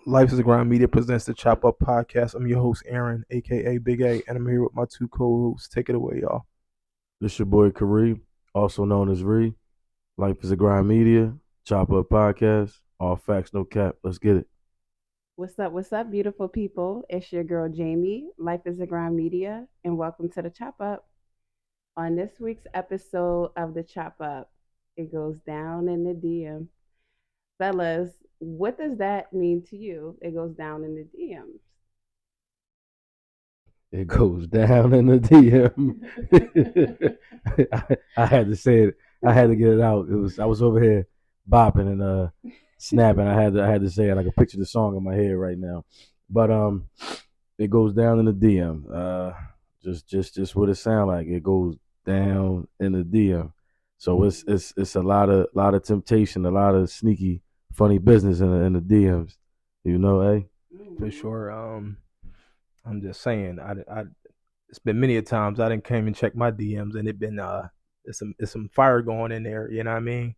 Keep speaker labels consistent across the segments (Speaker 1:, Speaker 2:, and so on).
Speaker 1: Life is a Grind Media presents the Chop Up Podcast. I'm your host, Aaron, aka Big A, and I'm here with my two co-hosts. Take it away, y'all.
Speaker 2: This your boy Kareem, also known as Ree. Life is a Grind Media, Chop Up Podcast, all facts, no cap. Let's get it.
Speaker 3: What's up, beautiful people? It's your girl Jamie, Life is a Grind Media, and welcome to the Chop Up. On this week's episode of the Chop Up, it goes down in the DM. Fellas, what does that mean to you? It goes down in the DMs.
Speaker 2: It goes down in the DM. I had to say it. I had to get it out. I was over here bopping and snapping. I had to say it. I can picture the song in my head right now. But it goes down in the DM. Just what it sounds like. It goes down in the DM. So it's a lot of temptation, a lot of sneaky, funny business in the DMs. You know, eh?
Speaker 1: For sure. I'm just saying. It's been many a times I didn't came and check my DMs, and it's some fire going in there. You know what I mean?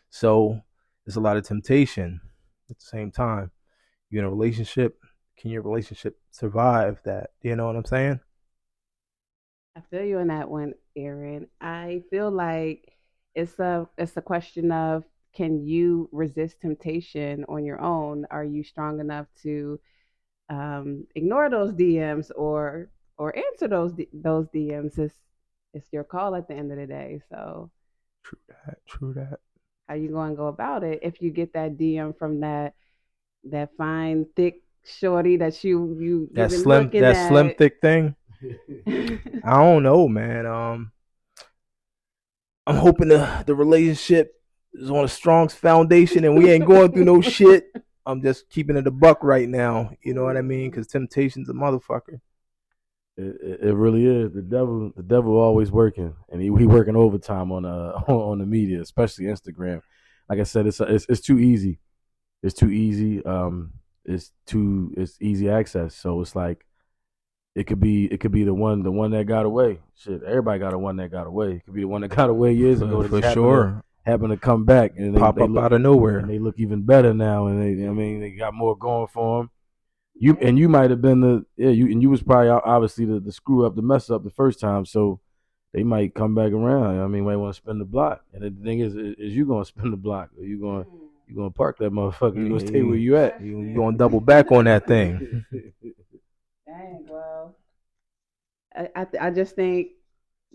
Speaker 1: So it's a lot of temptation. At the same time, you're in a relationship. Can your relationship survive that? You know what I'm saying?
Speaker 3: I feel you on that one, Aaron. I feel like it's a question of, can you resist temptation on your own? Are you strong enough to ignore those DMs or answer those DMs? It's your call at the end of the day. So
Speaker 1: True that. True that.
Speaker 3: how you going to go about it if you get that DM from that fine thick shorty that you've been looking
Speaker 1: That slim
Speaker 3: at?
Speaker 1: thick thing. I don't know, man. I'm hoping the relationship is on a strong foundation and we ain't going through no shit. I'm just keeping it a buck right now. You know what I mean? Because temptation's a motherfucker.
Speaker 2: It really is. The devil always working, and he working overtime on on the media, especially Instagram. Like I said, it's too easy. It's too easy. It's easy access. So it's like it could be the one that got away. Shit, everybody got a one that got away. It could be the one that got away years ago.
Speaker 1: For
Speaker 2: That
Speaker 1: sure.
Speaker 2: happened to come back and
Speaker 1: Pop
Speaker 2: they
Speaker 1: up
Speaker 2: look
Speaker 1: out of
Speaker 2: and
Speaker 1: nowhere.
Speaker 2: they look even better now. And they got more going for them. You might have been you was probably obviously the screw up, the mess up the first time. So they might come back around. I mean, might want to spin the block. And the thing is you gonna spin the block, or you gonna park that motherfucker? You gonna stay where you at?
Speaker 1: You going to double back on that thing.
Speaker 3: Dang, well, I just think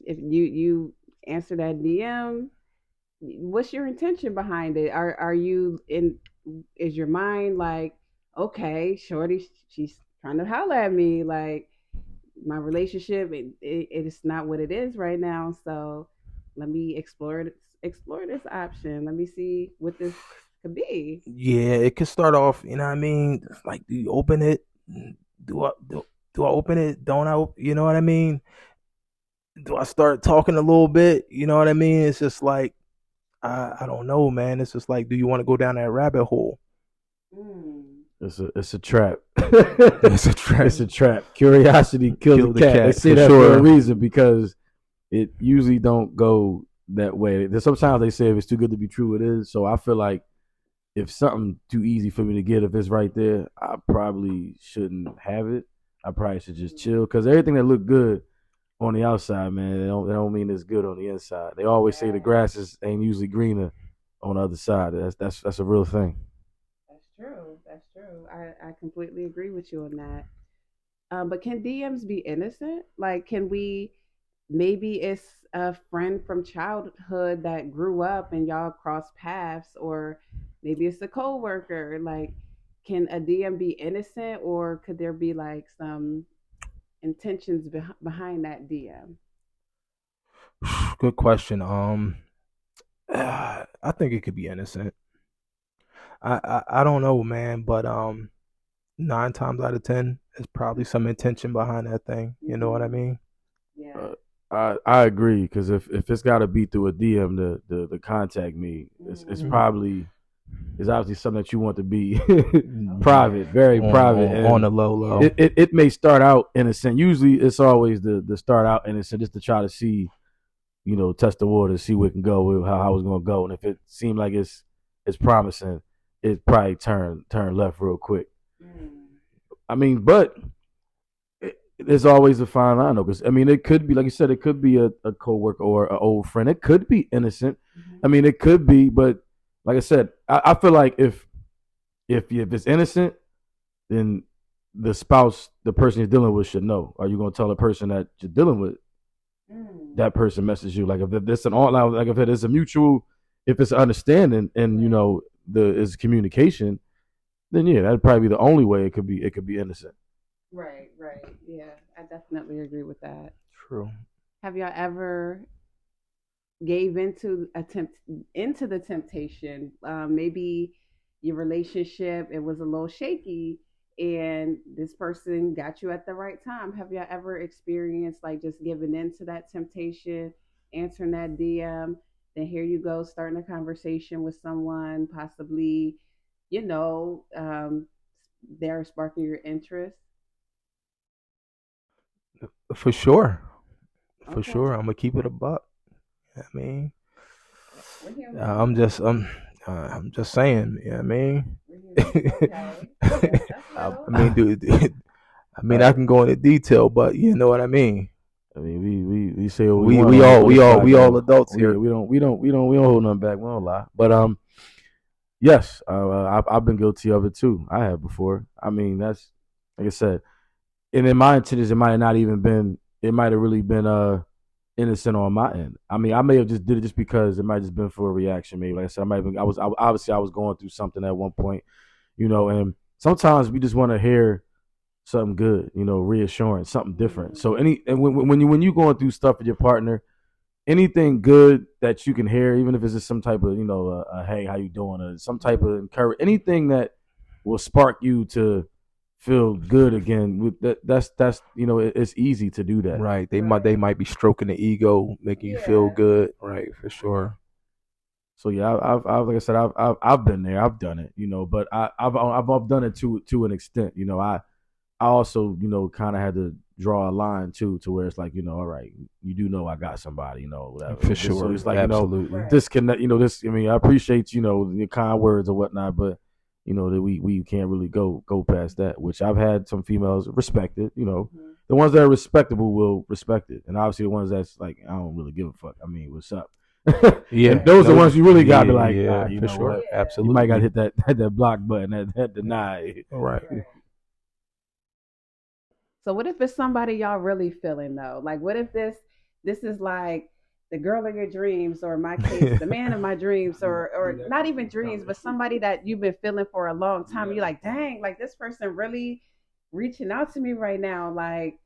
Speaker 3: if you answer that DM, what's your intention behind it? Are you in? Is your mind like, okay, shorty, she's trying to holler at me, like my relationship, it is not what it is right now. So let me explore this option. Let me see what this could be.
Speaker 1: Yeah, it could start off, you know what I mean? Like, do you open it? Do I open it? Don't I? You know what I mean? Do I start talking a little bit? You know what I mean? It's just like, I don't know, man. It's just like, do you want to go down that rabbit hole?
Speaker 3: Mm.
Speaker 2: It's a trap.
Speaker 1: It's a trap.
Speaker 2: It's a trap. Curiosity killed
Speaker 1: Kill
Speaker 2: the
Speaker 1: the
Speaker 2: cat. They
Speaker 1: cat,
Speaker 2: say
Speaker 1: for
Speaker 2: that for a
Speaker 1: sure.
Speaker 2: reason, because it usually don't go that way. Sometimes they say if it's too good to be true, it is. So I feel like if something too easy for me to get, if it's right there, I probably shouldn't have it. I probably should just chill, because everything that look good on the outside, man, they don't mean it's good on the inside. They always say the grass ain't usually greener on the other side. That's a real thing.
Speaker 3: That's true. That's true. I completely agree with you on that. But can DMs be innocent? Like, can we? Maybe it's a friend from childhood that grew up and y'all cross paths, or maybe it's a coworker. Like, can a DM be innocent, or could there be like some intentions behind that DM?
Speaker 1: Good question. I think it could be innocent. I don't know, man, but 9 times out of 10, there's probably some intention behind that thing. You know what I
Speaker 3: Mm-hmm.
Speaker 1: mean?
Speaker 3: Yeah.
Speaker 2: I agree, because if it's got to be through a DM to contact me, it's
Speaker 3: Mm-hmm.
Speaker 2: probably it's obviously something that you want to be private, very private,
Speaker 1: On
Speaker 2: and
Speaker 1: the low low.
Speaker 2: it may start out innocent. Usually, it's always the start out innocent, just to try to see, test the water, see where it can go, how it's gonna go, and if it seems like it's promising, it probably turn left real quick. I mean, but there's always a fine line though, because I mean, it could be like you said, it could be a coworker or an old friend. It could be innocent. I mean, it could be, but like I said, I feel like if it's innocent, then the spouse, the person you're dealing with, should know. Are you going to tell the person that you're dealing with that person messages you? Like if it's an online, like if it is a mutual, if it's an understanding, and you know is communication, then yeah, that'd probably be the only way it could be. It could be innocent.
Speaker 3: Right, right. Yeah, I definitely agree with that.
Speaker 1: True.
Speaker 3: Have y'all ever gave into the temptation? Maybe your relationship, it was a little shaky, and this person got you at the right time. Have y'all ever experienced like just giving into that temptation, answering that DM? Then here you go, starting a conversation with someone, possibly, you know, they're sparking your interest.
Speaker 1: For sure. For
Speaker 3: Okay.
Speaker 1: sure. I'm gonna keep it a buck. I mean,
Speaker 3: We're hearing
Speaker 1: uh,
Speaker 3: you.
Speaker 1: I'm just I'm I'm just saying. You know what I mean,
Speaker 3: We're hearing you. Okay. That's
Speaker 1: I
Speaker 3: real.
Speaker 1: mean, dude. I mean, I can go into detail, but you know what I mean.
Speaker 2: I mean, we say what we
Speaker 1: We
Speaker 2: want
Speaker 1: we
Speaker 2: on
Speaker 1: all
Speaker 2: this
Speaker 1: we all we all
Speaker 2: podcast.
Speaker 1: adults
Speaker 2: We
Speaker 1: here.
Speaker 2: we don't we don't we don't we don't hold nothing back. We don't lie. But yes, I've been guilty of it too. I have before. I mean, that's like I said, and in my intentions, it might have not even been. It might have really been innocent on my end. I mean, I may have just did it just because it might have just been for a reaction. Maybe like I said, I might have been. Obviously I was going through something at one point, you know. And sometimes we just want to hear something good, you know, reassurance, something different. So when you going through stuff with your partner, anything good that you can hear, even if it's just some type of, you know, hey, how you doing, or some type of encourage, anything that will spark you to feel good again. With that's you know, it's easy to do that.
Speaker 1: Right. They
Speaker 3: Right.
Speaker 1: might be stroking the ego, making you feel
Speaker 3: Yeah.
Speaker 1: good. Right. For sure.
Speaker 2: So yeah, I've like I said, I've been there, I've done it, you know, but I've done it to an extent, you know. I also, you know, kind of had to draw a line too, to where it's like, you know, all right, you do know I got somebody, you know, whatever.
Speaker 1: For
Speaker 2: So
Speaker 1: sure.
Speaker 2: it's like, you know,
Speaker 1: Absolutely.
Speaker 3: Right.
Speaker 2: this connect, you know, this. I mean, I appreciate, you know, your kind words or whatnot, but you know that we can't really go past that. Which I've had some females respect it, you know.
Speaker 3: Mhm.
Speaker 2: The ones that are respectable will respect it, and obviously the ones that's like, I don't really give a fuck. I mean, what's up?
Speaker 1: Yeah.
Speaker 2: And those are the
Speaker 1: No.
Speaker 2: ones you really got to be like,
Speaker 1: Yeah.
Speaker 2: you
Speaker 1: For
Speaker 2: know
Speaker 1: sure.
Speaker 2: what?
Speaker 3: Yeah.
Speaker 2: You might got to
Speaker 1: Absolutely.
Speaker 2: hit that block button, that deny.
Speaker 1: Right.
Speaker 3: Right. So what if it's somebody y'all really feeling though? Like what if this is like the girl of your dreams, or in my case, the man of my dreams, or not even dreams, but somebody that you've been feeling for a long time. You're like, dang, like this person really reaching out to me right now. Like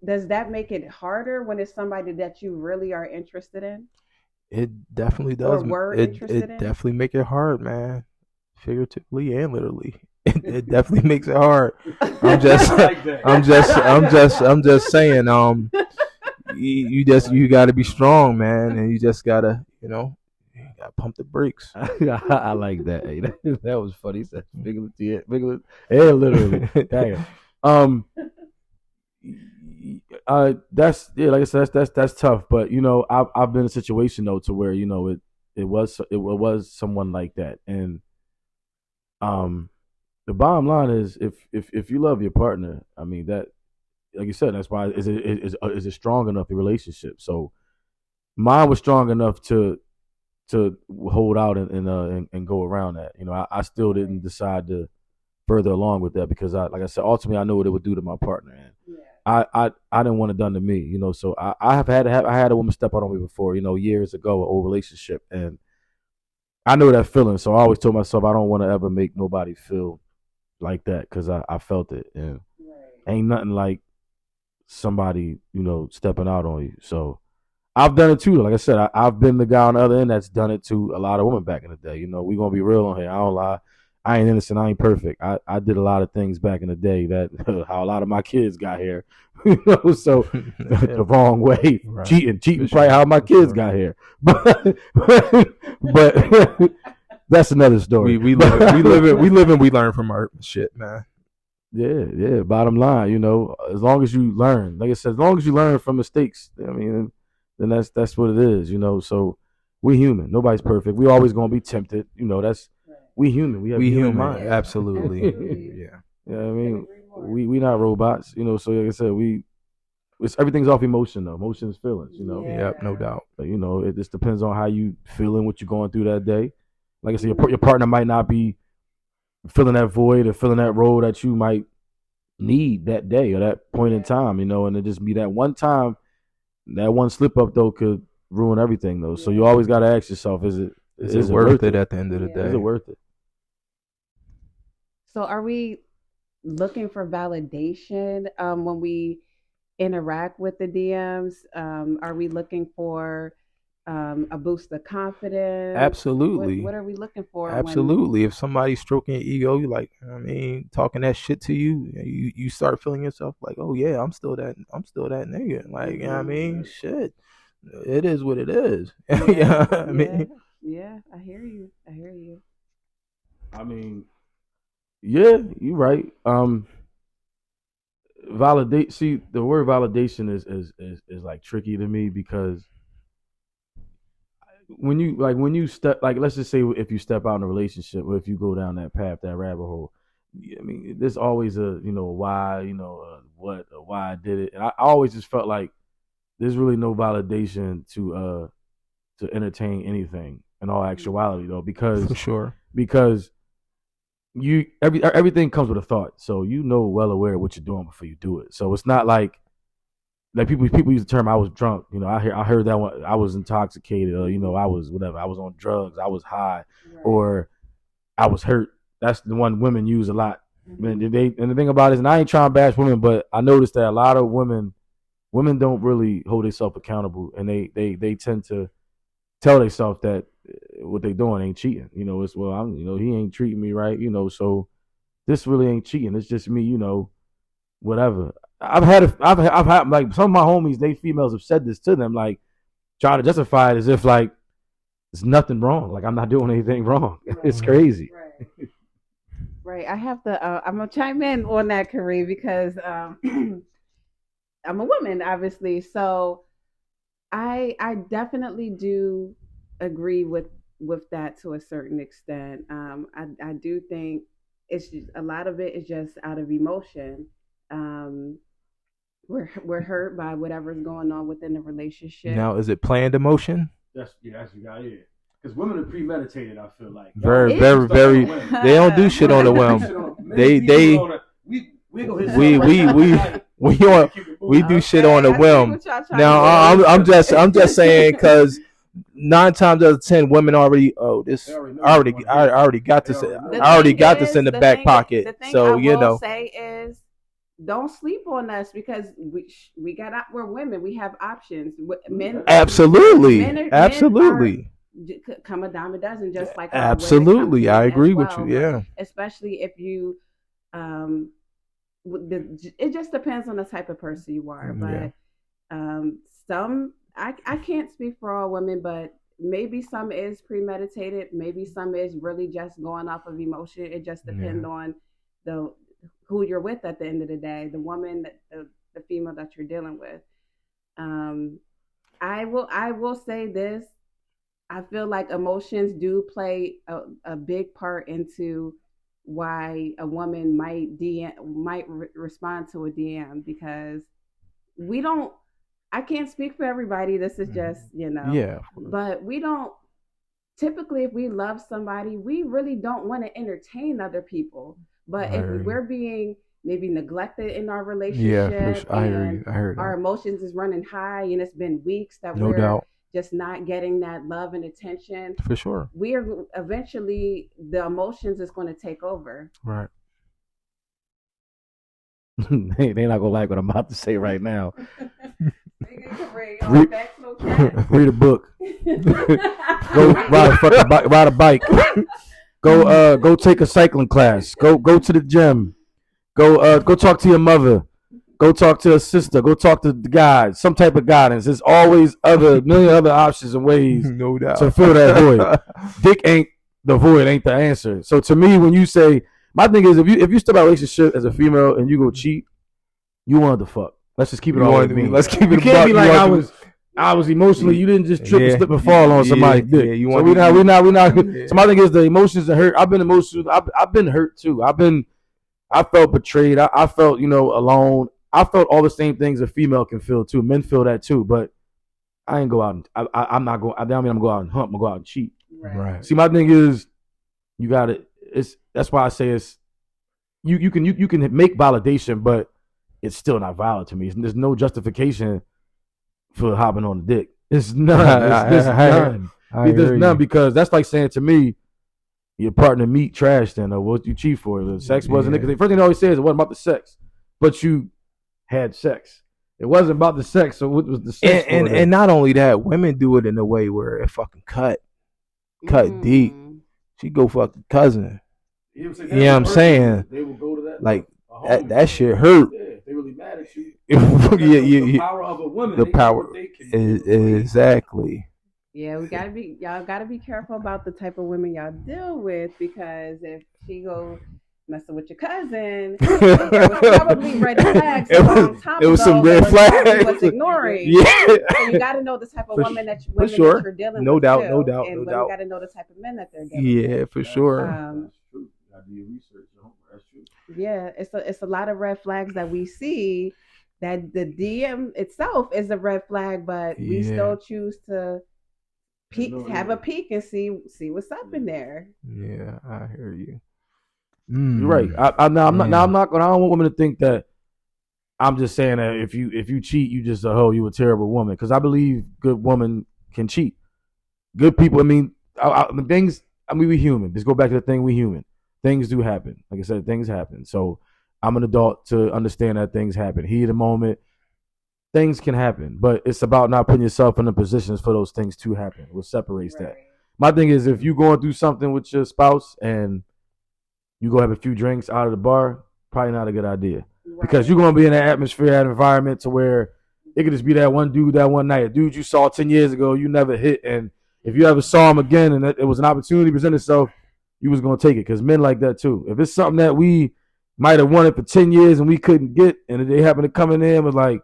Speaker 3: does that make it harder when it's somebody that you really are interested in
Speaker 1: It definitely
Speaker 3: or
Speaker 1: does.
Speaker 3: were
Speaker 1: It
Speaker 3: interested
Speaker 1: it
Speaker 3: in?
Speaker 1: definitely make it hard, man. Figuratively and literally. It definitely makes it hard. I'm just I'm just saying, you gotta be strong, man, and you just gotta, you gotta pump the brakes.
Speaker 2: I like that. Hey, that was funny. He said figuratively and literally. Dang. Um, that's yeah. Like I said, that's tough. But you know, I've been in a situation though to where, you know, it was someone like that, and um, the bottom line is if you love your partner, I mean that, like you said, that's why is it strong enough, the relationship. So mine was strong enough to hold out and go around that. You know, I still didn't decide to further along with that because like I said, ultimately I knew what it would do to my partner, and
Speaker 3: Yeah.
Speaker 2: I didn't want it done to me. You know, so I had a woman step out on me before. You know, years ago, an old relationship, and I know that feeling. So I always told myself I don't want to ever make nobody feel like that because I felt it, and
Speaker 3: Right.
Speaker 2: ain't nothing like somebody, you know, stepping out on you. So I've done it too. Like I said, I've been the guy on the other end that's done it to a lot of women back in the day. You know, we gonna be real on here. I don't lie. I ain't innocent. I ain't perfect. I did a lot of things back in the day that how a lot of my kids got here. You know, so the wrong way,
Speaker 1: Right.
Speaker 2: cheating,
Speaker 1: For
Speaker 2: probably
Speaker 1: sure.
Speaker 2: how my
Speaker 1: For
Speaker 2: kids
Speaker 1: sure.
Speaker 2: got here. But that's another story.
Speaker 1: We live and we learn from our shit, man.
Speaker 2: Yeah. Bottom line, you know, as long as you learn, like I said, as long as you learn from mistakes, I mean, then that's what it is, you know. So we human. Nobody's perfect. We always gonna be tempted. You know, that's
Speaker 3: Right.
Speaker 2: we human. We have
Speaker 1: We
Speaker 2: human
Speaker 1: human,
Speaker 2: minds.
Speaker 1: absolutely.
Speaker 3: Absolutely.
Speaker 1: Yeah.
Speaker 2: Yeah, I
Speaker 3: Couldn't
Speaker 2: mean,
Speaker 3: agree more.
Speaker 2: we not robots, you know. So like I said, it's everything's off emotion though. Emotion is feelings, you know.
Speaker 1: Yep, no
Speaker 3: Yeah.
Speaker 1: doubt.
Speaker 2: But, you know, it just depends on how you feeling, what you're going through that day. Like I said, your partner might not be filling that void or filling that role that you might need that day or that point in time, you know. And it just be that one time, that one slip up though could ruin everything though. So you always got to ask yourself, is it
Speaker 1: Worth it at the end of the
Speaker 3: Yeah.
Speaker 1: day?
Speaker 2: Is it worth it?
Speaker 3: So are we looking for validation when we interact with the DMs? Are we looking for a boost of confidence?
Speaker 1: Absolutely.
Speaker 3: What are we looking for?
Speaker 1: Absolutely. If somebody's stroking your ego, you like, I mean, talking that shit to you, you start feeling yourself like, oh yeah, I'm still that nigga. Like, you know what I mean? Shit. It is what it is. Yeah. I mean,
Speaker 3: yeah, I hear you.
Speaker 2: I mean, yeah, you're right. Validate. See, the word validation is like tricky to me because when you step, like, let's just say if you step out in a relationship or if you go down that path, that rabbit hole, I mean, there's always a why, what, why I did it, and I always just felt like there's really no validation to entertain anything in all actuality though, because
Speaker 1: for sure.
Speaker 2: everything comes with a thought, so well aware of what you're doing before you do it. So it's not like people use the term "I was drunk." I heard that one. I was intoxicated, or I was whatever. I was on drugs. I was high,
Speaker 3: Right.
Speaker 2: or I was hurt. That's the one women use a lot. And the thing about it is, and I ain't trying to bash women, but I noticed that a lot of women don't really hold themselves accountable, and they tend to tell themselves that what they doing ain't cheating. It's he ain't treating me right. So this really ain't cheating. It's just me. Whatever. I've had like some of my homies, they females have said this to them, like try to justify it as if like there's nothing wrong, like I'm not doing anything wrong.
Speaker 3: Right.
Speaker 2: It's crazy.
Speaker 3: Right. I have to. I'm gonna chime in on that, Kareem, because I'm a woman, obviously. So I definitely do agree with that to a certain extent. I do think it's just, a lot of it is just out of emotion. We're hurt by whatever's going on within the relationship.
Speaker 1: Now, is it planned emotion?
Speaker 2: That's you got it. Because women are premeditated, I feel like.
Speaker 1: Very. They don't do shit on the whim. We do shit on the whim. Now, I'm just saying, because 9 times out of 10 women already I already got this in the back pocket.
Speaker 3: The thing
Speaker 1: So
Speaker 3: I will say is, don't sleep on us, because we're women. We have options. Men
Speaker 1: absolutely
Speaker 3: men come a dime a dozen, just like
Speaker 1: absolutely. I agree with you. Yeah,
Speaker 3: especially if you it just depends on the type of person you are. But some I can't speak for all women, but maybe some is premeditated, maybe some is really just going off of emotion. It just depends on who you're with at the end of the day, the woman, the female that you're dealing with. I will say this. I feel like emotions do play a big part into why a woman might respond to a DM, because I can't speak for everybody. This is just, but we don't typically, if we love somebody, we really don't want to entertain other people. But if we're being maybe neglected in our relationship,
Speaker 1: I heard
Speaker 3: our emotions is running high, and it's been weeks that we're just not getting that love and attention,
Speaker 1: for sure,
Speaker 3: we're eventually, the emotions is going to take over.
Speaker 1: Right.
Speaker 2: They're not gonna like what I'm about to say right now.
Speaker 3: Read
Speaker 2: a book. Go ride a bike. Go take a cycling class. Go to the gym. Go talk to your mother. Go talk to a sister. Go talk to the guys. Some type of guidance. There's always a million other options and ways
Speaker 1: no doubt
Speaker 2: to fill that void. Dick ain't the void, ain't the answer. So to me, when you say, my thing is, if you start a relationship as a female and you go cheat, you wanted to fuck. Let's just keep it all.
Speaker 1: Let's keep it.
Speaker 2: You can't be like I was emotionally. You didn't just trip and slip and fall on somebody's dick.
Speaker 1: Yeah,
Speaker 2: so we're not. So my thing is, the emotions are hurt. I've been emotional. I've been hurt too. I've been I felt betrayed. I felt, alone. I felt all the same things a female can feel too. Men feel that too, but I ain't go out and I'm not going. I don't mean I'm gonna go out and hunt. I'm gonna go out and cheat.
Speaker 3: Right.
Speaker 2: See, my thing is, you got to. It's that's why I say it's you can make validation, but it's still not valid to me. There's no justification for hopping on the dick. It's none. It's none. There's none because that's like saying to me, your partner meat trash then, or what you cheat for? The sex wasn't it? Because the first thing they always say is it wasn't about the sex, but you had sex. It wasn't about the sex, so what was the sex?
Speaker 1: And not only that, women do it in a way where it fucking cut deep. She go fuck the cousin. You know what I'm saying?
Speaker 2: They will go to that.
Speaker 1: Like that shit hurt.
Speaker 2: Yeah, if they really mad at you.
Speaker 1: The
Speaker 2: power of a woman.
Speaker 1: The power. Exactly.
Speaker 3: Yeah, y'all gotta be careful about the type of women y'all deal with, because if she go messing with your cousin, there was probably red flags a long time ago.
Speaker 1: It was some red flags.
Speaker 3: Was ignoring.
Speaker 1: Yeah.
Speaker 3: So you got to know the type of women that you're dealing with.
Speaker 1: No doubt.
Speaker 3: And
Speaker 1: no
Speaker 3: you
Speaker 1: doubt.
Speaker 3: got to know the type of men that they're dealing with.
Speaker 1: Yeah, for sure.
Speaker 2: That's true.
Speaker 3: Yeah, it's a lot of red flags that we see. That the DM itself is a red flag, but we still choose to have a peek and see what's up in there.
Speaker 1: Yeah, I hear you.
Speaker 2: You're right. I'm not. I don't want women to think that I'm just saying that if you cheat, you just you a terrible woman. Because I believe good women can cheat. Good people. I mean, things. I mean, we human. Let's go back to the thing. We human. Things do happen. Like I said, things happen. So I'm an adult to understand that things happen. Heat of the moment. Things can happen, but it's about not putting yourself in the positions for those things to happen. What separates that? My thing is, if you're going through something with your spouse and you go have a few drinks out of the bar, probably not a good idea. Right. Because you're going to be in that atmosphere, that environment to where it could just be that one dude that one night. A dude you saw 10 years ago, you never hit. And if you ever saw him again and it was an opportunity to present itself, you was going to take it. Because men like that too. If it's something that we might have wanted for 10 years and we couldn't get, and they happen to come in there and was like,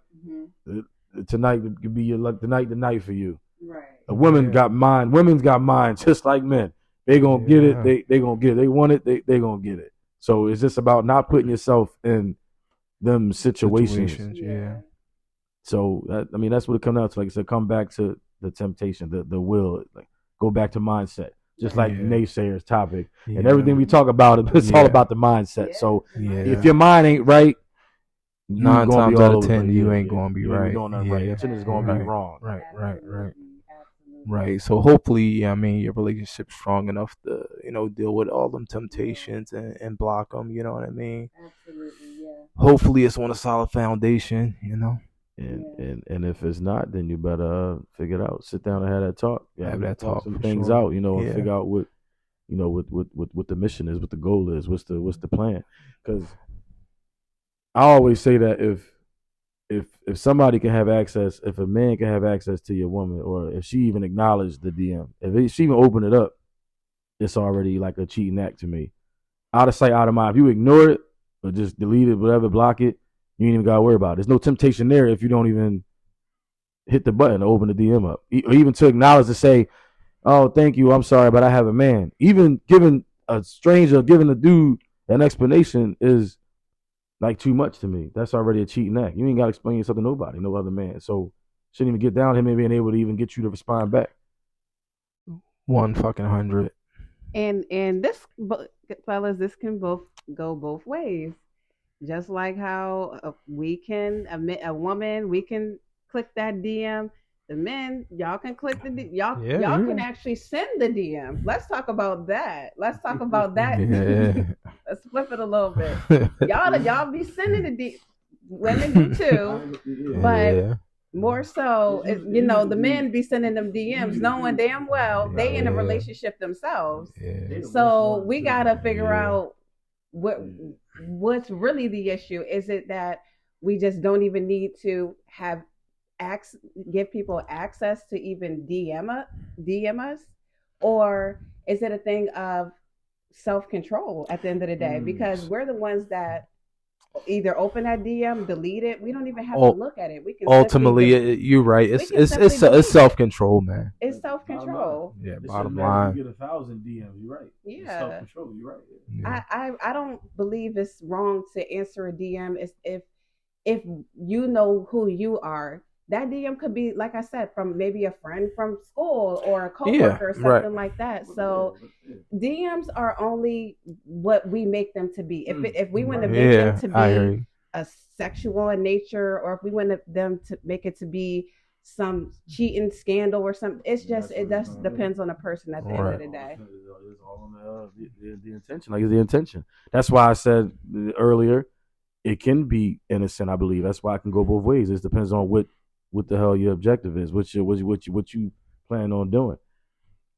Speaker 2: tonight could be the night for you.
Speaker 3: Right.
Speaker 2: A woman got mind. Women's got mind just like men. They gonna get it. They gonna get it. They want it. They gonna get it. So it's just about not putting yourself in them situations.
Speaker 1: Yeah.
Speaker 2: So that's what it comes down to. Like I said, come back to the temptation, the will. Like go back to mindset. Just like naysayers topic and everything we talk about. It's all about the mindset. Yeah. So if your mind ain't right,
Speaker 1: 9 times out of 10, you ain't gonna be right.
Speaker 2: Right. It's gonna be wrong.
Speaker 1: Right. So hopefully, your relationship's strong enough to, deal with all them temptations and block them. You know what I mean?
Speaker 3: Absolutely. Yeah.
Speaker 1: Hopefully, it's on a solid foundation.
Speaker 2: And if it's not, then you better figure it out. Sit down and have that talk.
Speaker 1: Have that talk.
Speaker 2: Some things out. And figure out what what the mission is, what the goal is, what's the plan. Because I always say that if somebody can have access, if a man can have access to your woman, or if she even acknowledged the DM, if she even opened it up, it's already like a cheating act to me. Out of sight, out of mind. If you ignore it or just delete it, whatever, block it, you ain't even got to worry about it. There's no temptation there if you don't even hit the button to open the DM up. Or even to acknowledge to say, oh, thank you, I'm sorry, but I have a man. Even giving a stranger, giving a dude an explanation is like too much to me. That's already a cheating act. You ain't got to explain yourself to nobody, no other man. So shouldn't even get down to him being able to even get you to respond back.
Speaker 1: 100.
Speaker 3: And this, fellas, this can go both ways. Just like how we can a woman, we can click that DM. The men, y'all can click the y'all can actually send the DM. Let's talk about that. Let's flip it a little bit. Y'all be sending the DM. Women do too, but more so, the men be sending them DMs, knowing damn well they in a relationship themselves. So we gotta figure out what's really the issue. Is it that we just don't even need to give people access to even DM us, or is it a thing of self-control at the end of the day? Because we're the ones that either open that DM, delete it. We don't even have to
Speaker 1: Ul-
Speaker 3: look at it. We can
Speaker 1: Ultimately, you're right.
Speaker 3: we can simply
Speaker 1: It's
Speaker 3: delete it.
Speaker 1: self control, man.
Speaker 3: It's self control.
Speaker 1: Yeah,
Speaker 2: It
Speaker 1: bottom
Speaker 2: shouldn't matter if
Speaker 1: line.
Speaker 2: you get 1,000 DMs. You're right. It's
Speaker 3: Yeah.
Speaker 2: self-control. You're right.
Speaker 1: Yeah.
Speaker 3: I don't believe it's wrong to answer a DM. It's if you know who you are. That DM could be, like I said, from maybe a friend from school or a coworker or something
Speaker 1: right.
Speaker 3: like that. So DMs are only what we make them to be. If we want to make
Speaker 1: Yeah,
Speaker 3: them to
Speaker 1: I hear
Speaker 3: be
Speaker 1: you.
Speaker 3: a sexual in nature, or if we want them to make it to be some cheating scandal or something, it's just it just depends on the person at the end of the day.
Speaker 2: It's all on the intention. Like, it's the intention. That's why I said earlier, it can be innocent. I believe that's why it can go both ways. It depends on what the hell your objective is, what you plan on doing.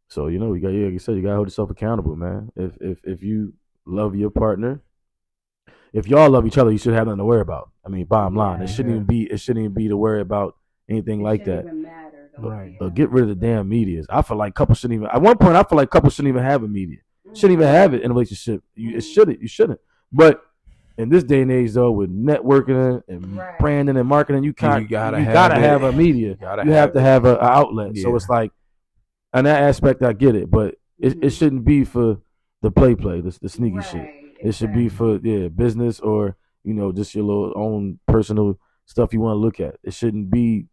Speaker 2: So you got, like you said, you gotta hold yourself accountable, man. If you love your partner, if y'all love each other, you should have nothing to worry about. I mean, bottom line, it shouldn't even be to worry about anything like that.
Speaker 3: Even matter,
Speaker 1: Right.
Speaker 2: But get rid of the damn medias. I feel like couples shouldn't even. At one point, I feel like couples shouldn't even have a media. Shouldn't even have it in a relationship. You shouldn't. But in this day and age, though, with networking and branding and marketing, you gotta have a media. You have to have an outlet.
Speaker 1: Yeah.
Speaker 2: So it's like, in that aspect, I get it, but it shouldn't be for the play, the sneaky shit. It should be for business, or just your little own personal stuff you want to look at. It shouldn't be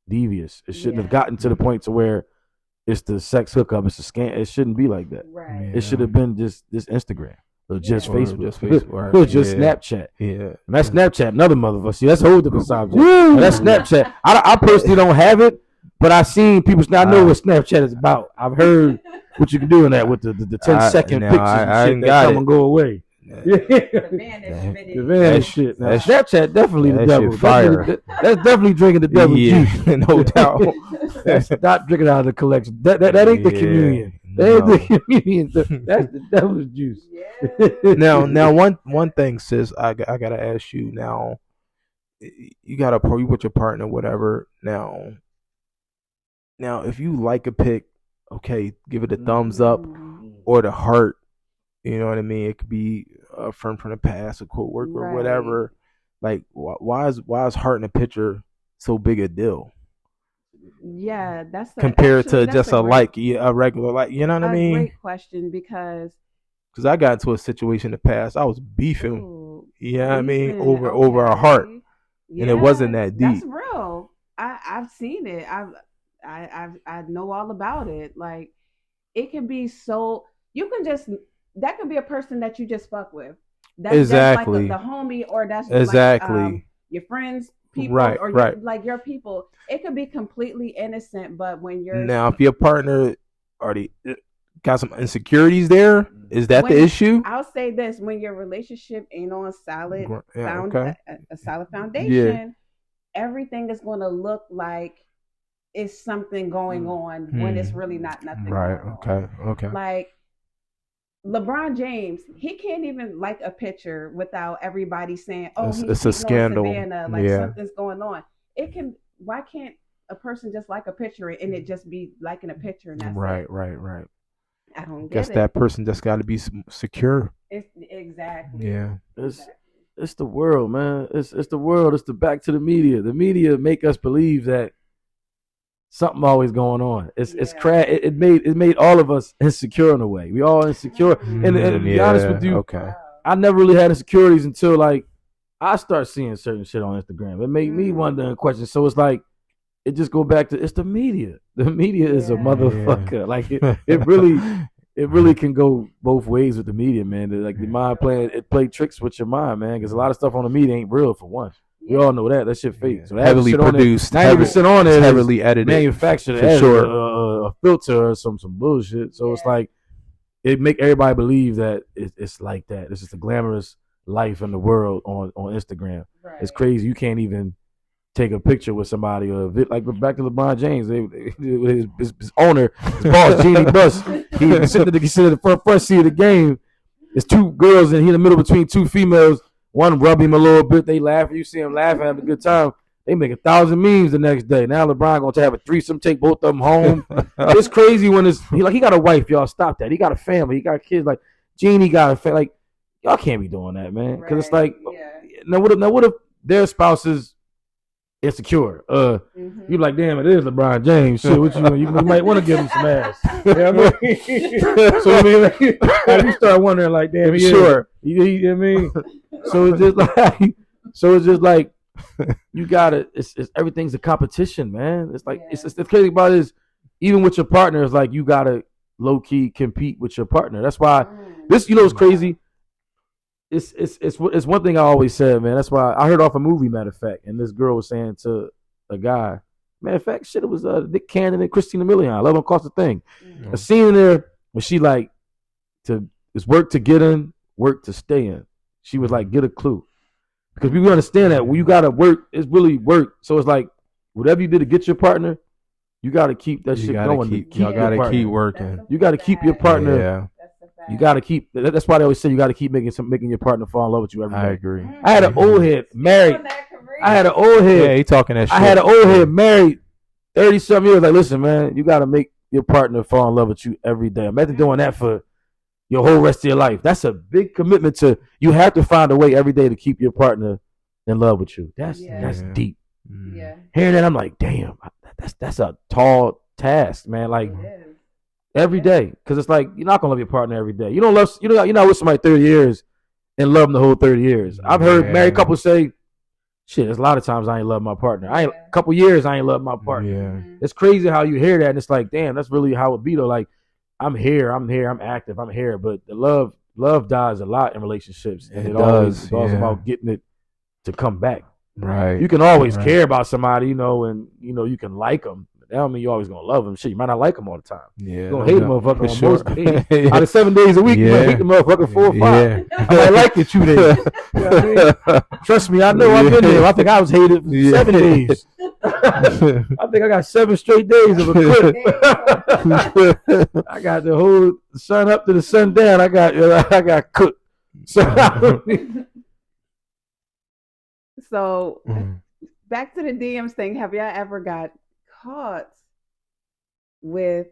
Speaker 2: devious. It shouldn't have gotten to the point to where it's the sex hookup. It's a scam. It shouldn't be like that.
Speaker 3: Right.
Speaker 2: It should have been just Instagram. Or just Facebook.
Speaker 1: Just Facebook.
Speaker 2: Or just Snapchat.
Speaker 1: Yeah.
Speaker 2: And that's Snapchat, another motherfucker. See, that's a whole different subject. But that's Snapchat. I personally don't have it, but I've seen people. I know what Snapchat is about. I've heard what you can do in that with the 10-second pictures and shit that come and go away. The van shit. Now, Snapchat definitely the devil.
Speaker 1: Fire.
Speaker 2: That's definitely drinking the devil's juice.
Speaker 1: No doubt.
Speaker 2: That's not drinking out of the collection. That ain't the communion. That ain't the communion. That's the devil's juice.
Speaker 1: Now, one thing, sis, I gotta ask you now. You gotta you with your partner, whatever. Now, if you like a pic, okay, give it a thumbs up or the heart. You know what I mean? It could be a friend from the past, a coworker, or whatever. Like, why is heart in a picture so big a deal?
Speaker 3: Yeah, that's
Speaker 1: compared to just a regular like. You know what I mean?
Speaker 3: Great question, because
Speaker 1: I got into a situation in the past. I was beefing. You know what I mean? Over a heart, and it wasn't that deep.
Speaker 3: That's real. I've seen it. I know all about it. Like, it can be so. You can just. That could be a person that you just fuck with. That's like the homie, or that's like, your friends, people, or like your people. It could be completely innocent, but when you're
Speaker 1: if your partner already got some insecurities there, is that the issue?
Speaker 3: I'll say this: when your relationship ain't on a solid foundation, everything is going to look like it's something going on when it's really not nothing.
Speaker 1: Right.
Speaker 3: Going on.
Speaker 1: Okay.
Speaker 3: Like LeBron James, he can't even like a picture without everybody saying, "Oh,
Speaker 1: it's a scandal."
Speaker 3: Savannah, like something's going on. It can. Why can't a person just like a picture and it just be liking a picture? And that's
Speaker 1: right.
Speaker 3: I don't
Speaker 1: guess
Speaker 3: get
Speaker 1: that person just got to be secure.
Speaker 3: Exactly.
Speaker 1: Yeah.
Speaker 2: It's the world, man. It's the world. It's the back to the media. The media make us believe that something always going on. It's crap. It made all of us insecure in a way. We all insecure. And to be honest with you, I never really had insecurities until like I start seeing certain shit on Instagram. It made me wonder and question. So it's like it just go back to it's the media. The media is a motherfucker. Like it really can go both ways with the media, man. Like the mind play tricks with your mind, man. Because a lot of stuff on the media ain't real for one. We all know that shit fake. So
Speaker 1: heavily produced,
Speaker 2: 90% on it,
Speaker 1: heavily edited,
Speaker 2: manufactured,
Speaker 1: for sure.
Speaker 2: A filter or some bullshit. So it's like it make everybody believe that it's like that. It's just a glamorous life in the world on Instagram. Right. It's crazy. You can't even take a picture with somebody or like back to LeBron James. His owner, his boss, Jeannie Buss. He sitting at the front seat of the game. There's two girls and he in the middle between two females. One rub him a little bit. They laugh. You see him laughing, having a good time. They make 1,000 memes the next day. Now LeBron gonna have a threesome, take both of them home. It's crazy when he got a wife. Y'all stop that. He got a family. He got kids. Like Jeannie got a family. Like y'all can't be doing that, man. Because it's like what if their spouse is insecure?
Speaker 3: Mm-hmm.
Speaker 2: You like, damn, it is LeBron James. Shit, what you might want to give him some ass. You know what I mean? So I mean, like, you start wondering, like, damn,
Speaker 1: Sure.
Speaker 2: you know what I mean? So it's just like you gotta. It's everything's a competition, man. It's like it's the crazy part is even with your partner, it's like you gotta low key compete with your partner. That's why this, what's crazy. It's one thing I always said, man. That's why I heard off a movie, matter of fact, and this girl was saying to a guy, matter of fact, shit, it was Nick Cannon and Christina Milian. Love Don't Cost a Thing.
Speaker 3: Mm-hmm.
Speaker 2: A scene in there where she like it's work to get in, work to stay in. She was like, get a clue. Because we understand that when you gotta work, it's really work. So it's like whatever you did to get your partner, you gotta keep that shit going.
Speaker 1: You gotta keep working.
Speaker 2: You gotta keep your partner.
Speaker 1: Yeah.
Speaker 2: You gotta keep. That's why they always say you gotta keep making your partner fall in love with you every day.
Speaker 1: I agree.
Speaker 2: I had an old head married. I had an old head.
Speaker 1: Yeah, he talking that shit.
Speaker 2: I had an old head married 30-something years. Like, listen, man, you gotta make your partner fall in love with you every day. Imagine doing that for your whole rest of your life. That's a big commitment to. You have to find a way every day to keep your partner in love with you. That's deep.
Speaker 3: Yeah.
Speaker 2: Hearing that, I'm like, damn, that's a tall task, man. Like. Every day, because it's like you're not gonna love your partner every day. You don't love you're not with somebody 30 years and love them the whole 30 years. I've heard married couples say, "Shit, there's a lot of times I ain't love my partner. A couple years I ain't love my partner."
Speaker 1: Yeah.
Speaker 2: It's crazy how you hear that, and it's like, damn, that's really how it be though. Like, I'm here, I'm active, I'm here, but the love dies a lot in relationships, and it's always about getting it to come back.
Speaker 1: Right.
Speaker 2: You can always care about somebody, and you can like them. That don't mean you always gonna love them. Shit, you might not like them all the time.
Speaker 1: Yeah.
Speaker 2: You're gonna hate the motherfucker on
Speaker 1: sure.
Speaker 2: most days. Out of 7 days a week, you might hate the motherfucker 4 or 5.
Speaker 1: Yeah.
Speaker 2: I might like it 2 days. You know what I mean? Trust me, I know I've been there. I think I was hated for 7 days. I think I got 7 straight days of a clip. I got the whole sun up to the sun down. I got cooked.
Speaker 3: So back to the DMs thing. Have y'all ever got caught with,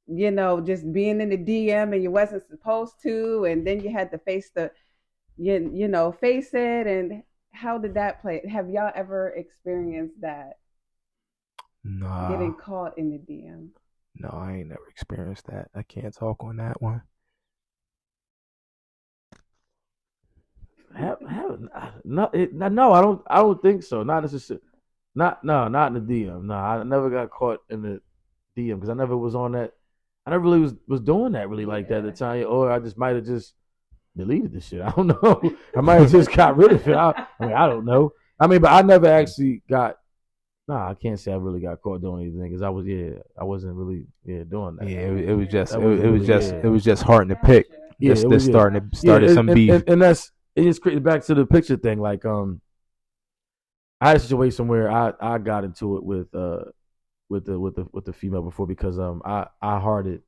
Speaker 3: just being in the DM and you wasn't supposed to, and then you had to face face it? And how did that play? Have y'all ever experienced that?
Speaker 1: Nah.
Speaker 3: Getting caught in the DM?
Speaker 1: No, I ain't never experienced that. I can't talk on that one.
Speaker 2: No, I don't think so. Not necessarily. Not in the DM. No, I never got caught in the DM because I never was on that. I never really was doing that really like that at the time. Or I just might have just deleted the shit. I don't know. I might have just got rid of it. I don't know. But I never actually got. Nah, I can't say I really got caught doing anything because I wasn't really doing that.
Speaker 1: Yeah, it was just hard to pick.
Speaker 2: Yeah,
Speaker 1: this started some beef.
Speaker 2: And that's it's back to the picture thing. Like I had a situation where I got into it with the female before because I hearted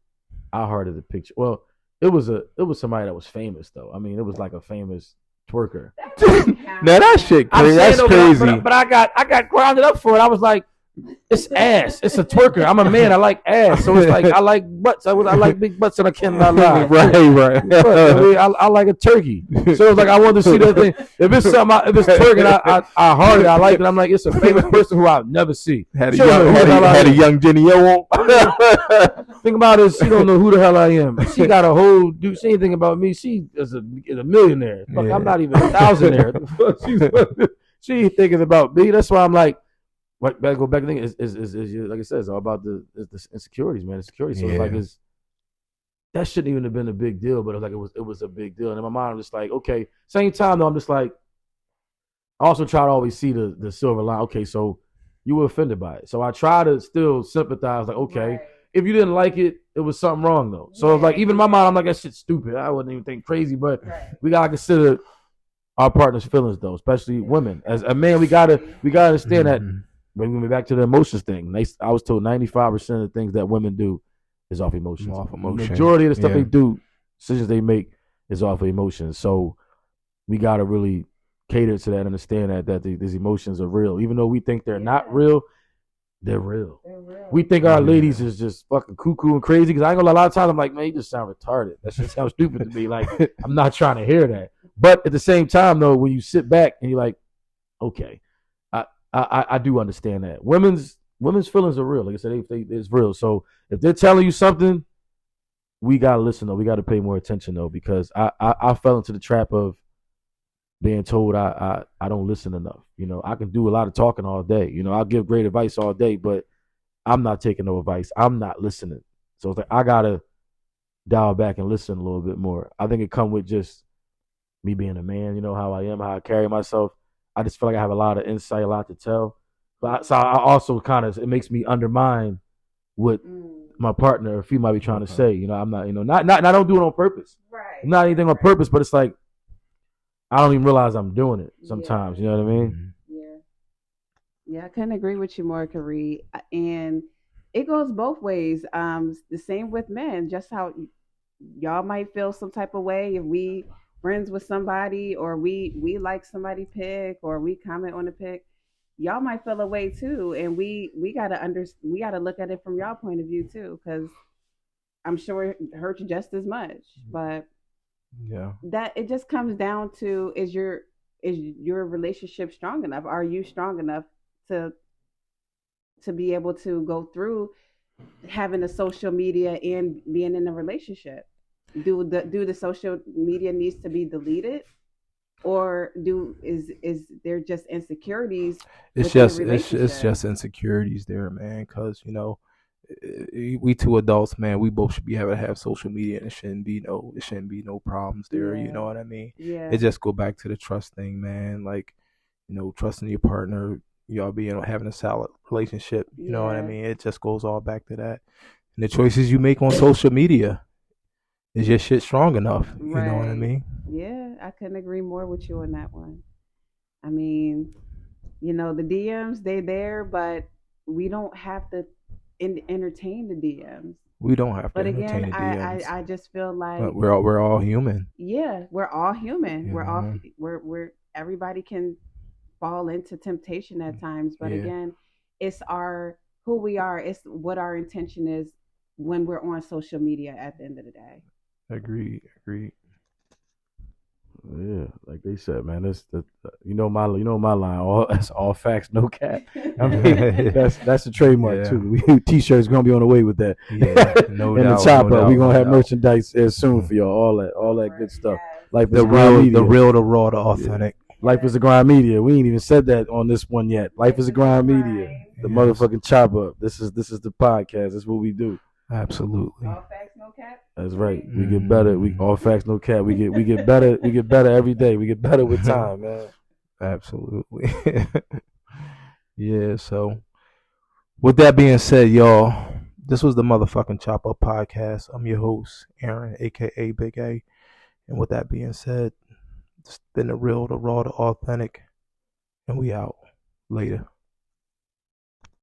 Speaker 2: the picture. Well, it was somebody that was famous though. I mean, it was like a famous twerker.
Speaker 1: Now that shit crazy. That's crazy.
Speaker 2: But I got grounded up for it. I was like, it's ass. It's a twerker. I'm a man. I like ass. So it's like I like butts. I like big butts and I cannot lie.
Speaker 1: Right.
Speaker 2: But, I like a turkey. So it's like I wanted to see that thing. If it's something, if it's twerking, I heart it. I like it. I'm like, it's a famous person who I'll never see.
Speaker 1: Had a young Jenny O on.
Speaker 2: Think about it. She don't know who the hell I am. She got a whole dude. She ain't thinking about me. She is a millionaire. Fuck, I'm not even a thousandaire. She ain't thinking about me. That's why I'm like. What go back to thing is like I said, it's all about the insecurities, man. Insecurity. So it's like that shouldn't even have been a big deal, but it was a big deal. And in my mind, I'm just like, okay. Same time though, I'm just like, I also try to always see the silver line. Okay, so you were offended by it. So I try to still sympathize, like, okay, if you didn't like it, it was something wrong though. So it's like even in my mind, I'm like, that shit's stupid. I wouldn't even think crazy, but we gotta consider our partner's feelings though, especially women. As a man, we gotta understand that. Bringing me back to the emotions thing. I was told 95% of the things that women do is off emotions. The majority of the stuff they do, decisions they make, is off of emotions. So we got to really cater to that, understand that these emotions are real. Even though we think they're not real, they're real.
Speaker 3: They're real.
Speaker 2: We think our ladies is just fucking cuckoo and crazy. Because I ain't gonna lie, a lot of times I'm like, man, you just sound retarded. That shit sounds stupid to me. Like, I'm not trying to hear that. But at the same time, though, when you sit back and you're like, okay, I do understand that. Women's feelings are real. Like I said, it's real. So if they're telling you something, we gotta listen though. We gotta pay more attention though, because I fell into the trap of being told I don't listen enough. You know, I can do a lot of talking all day. You know, I'll give great advice all day, but I'm not taking no advice. I'm not listening. So it's like I gotta dial back and listen a little bit more. I think it come with just me being a man, you know, how I am, how I carry myself. I just feel like I have a lot of insight, a lot to tell. So I also kind of, it makes me undermine what my partner or female be trying to say. You know, I'm not, you know, not I don't do it on purpose.
Speaker 3: Right.
Speaker 2: Not anything on purpose, but it's like I don't even realize I'm doing it sometimes. You know what I mean?
Speaker 3: Yeah. Yeah, I couldn't agree with you more, Kareem. And it goes both ways. The same with men. Just how y'all might feel some type of way if we friends with somebody, or we like somebody pick, or we comment on the pick. Y'all might feel a way too, and we gotta look at it from y'all point of view too, because I'm sure it hurts just as much. But
Speaker 1: Yeah.
Speaker 3: that it just comes down to, is your relationship strong enough? Are you strong enough to be able to go through having a social media and being in a relationship? Do the social media needs to be deleted, or is there just insecurities
Speaker 1: It's
Speaker 3: within the
Speaker 1: just
Speaker 3: relationship?
Speaker 1: it's just insecurities there, man. Because we two adults, man. We both should be able to have social media, and it shouldn't be no problems there. You
Speaker 3: Yeah.
Speaker 1: know what I mean?
Speaker 3: Yeah.
Speaker 1: It just go back to the trust thing, man. Like, trusting your partner, y'all being having a solid relationship. You know what I
Speaker 3: Yeah.
Speaker 1: mean? It just goes all back to that. And the choices you make on social media, is your shit strong enough? You know what I
Speaker 3: Right.
Speaker 1: mean?
Speaker 3: Yeah, I couldn't agree more with you on that one. I mean, the DMs, they there, but we don't have to entertain the DMs.
Speaker 1: We don't have to
Speaker 3: But
Speaker 1: entertain
Speaker 3: again,
Speaker 1: the
Speaker 3: I,
Speaker 1: DMs,
Speaker 3: I I just feel like,
Speaker 1: but we're all human.
Speaker 3: yeah, we're all human.
Speaker 1: You
Speaker 3: We're all
Speaker 1: know?
Speaker 3: we're everybody can fall into temptation at times, but
Speaker 1: Yeah.
Speaker 3: again, it's our who we are. It's what our intention is when we're on social media at the end of the day.
Speaker 1: Agreed.
Speaker 2: Yeah, like they said, man. That's my line. That's all facts, no cap. I mean, that's a trademark
Speaker 1: Yeah.
Speaker 2: too. T-shirts gonna be on the way with that.
Speaker 1: Yeah, no
Speaker 2: And
Speaker 1: doubt.
Speaker 2: the chop
Speaker 1: no
Speaker 2: up,
Speaker 1: doubt,
Speaker 2: we gonna
Speaker 1: no
Speaker 2: have
Speaker 1: doubt.
Speaker 2: merchandise as soon for y'all. All that good stuff. Life is
Speaker 1: The
Speaker 2: a grind
Speaker 1: real,
Speaker 2: media.
Speaker 1: the real, the raw, the authentic.
Speaker 2: Life is a grind media. We ain't even said that on this one yet. Life is a grind media. The
Speaker 1: Yes.
Speaker 2: motherfucking chop up. This is the podcast. That's what we do.
Speaker 1: Absolutely.
Speaker 3: All facts, no cap.
Speaker 2: That's right. We get better. We all facts, no cap. We get better. We get better every day. We get better with time, man.
Speaker 1: Absolutely. Yeah. So, with that being said, y'all, this was the motherfucking Chop Up Podcast. I'm your host, Aaron, aka Big A. And with that being said, it's been the real, the raw, the authentic, and we out. Later.